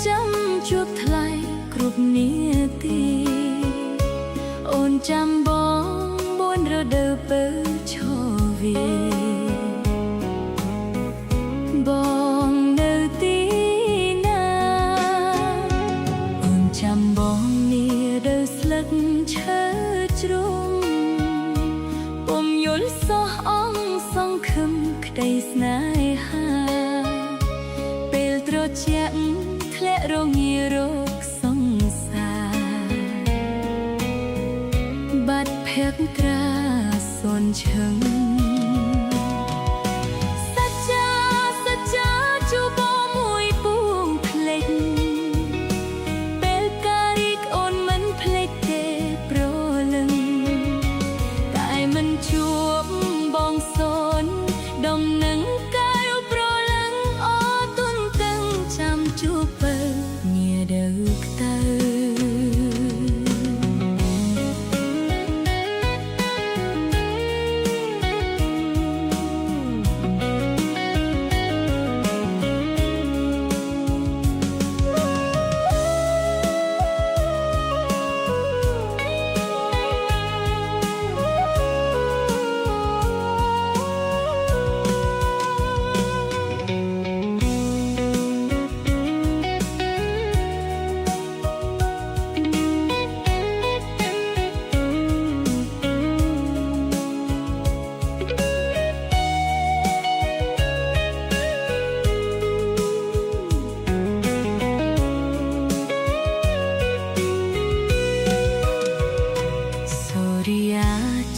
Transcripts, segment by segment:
ចាំជួបថ្លៃគ្រប់នាទីអូនចាំបង4រដូវពេលឈវាបងនៅទីណាអូនចាំបងនាដើស្លឹកឈើជ្រុំពុំយល់សោះអងសង្ឃឹមក្តីស្នេហាពេលត្រជាក់ធ្លាក់រងារោគសង្សារបាត់ភក្ត្រាសូនឈឹងសច្ចាជួបបងមួយពួងភ្លេចពេលការីកអូនមិនភ្លេចទេប្រលឹងតែមិនជួបបងសូនដំណឹងកាយប្រលឹងអូទុនតឹងចាំជួបបើញាដើខ្តៅ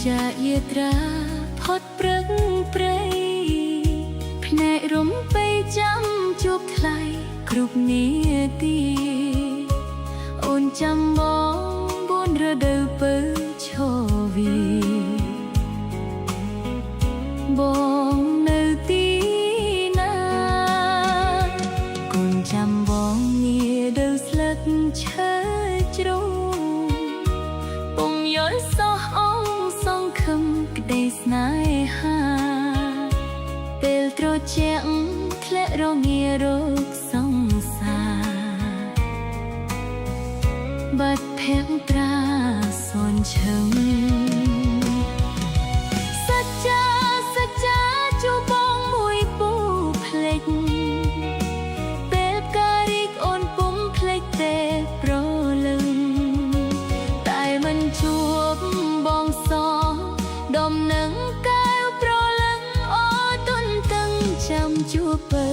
ចាយាត្រាផុតព្រឹកព្រៃភ្នែករំបីចាំជួបថ្លៃគ្រប់នាទីអូនចាំបង4រដូវពេលឈវាបងនៅទីណាកូនចាំបងនាដើស្លឹកឈើជ្រុំពុំយល់សោះអងសង្ឃឹមក្តីស្នេហាពេលត្រជាក់ធ្លាក់រងារោគសង្សារបាត់ភក្ត្រាសូនឈឹងសច្ចាជួបបងមួយពូភ្លេចពេលការីកអូនពុំភ្លេចទេប្រលឹងតែមិនជួបបងសដំណឹងកាយប្រលឹងអូទុនតឹងចាំជួបបើ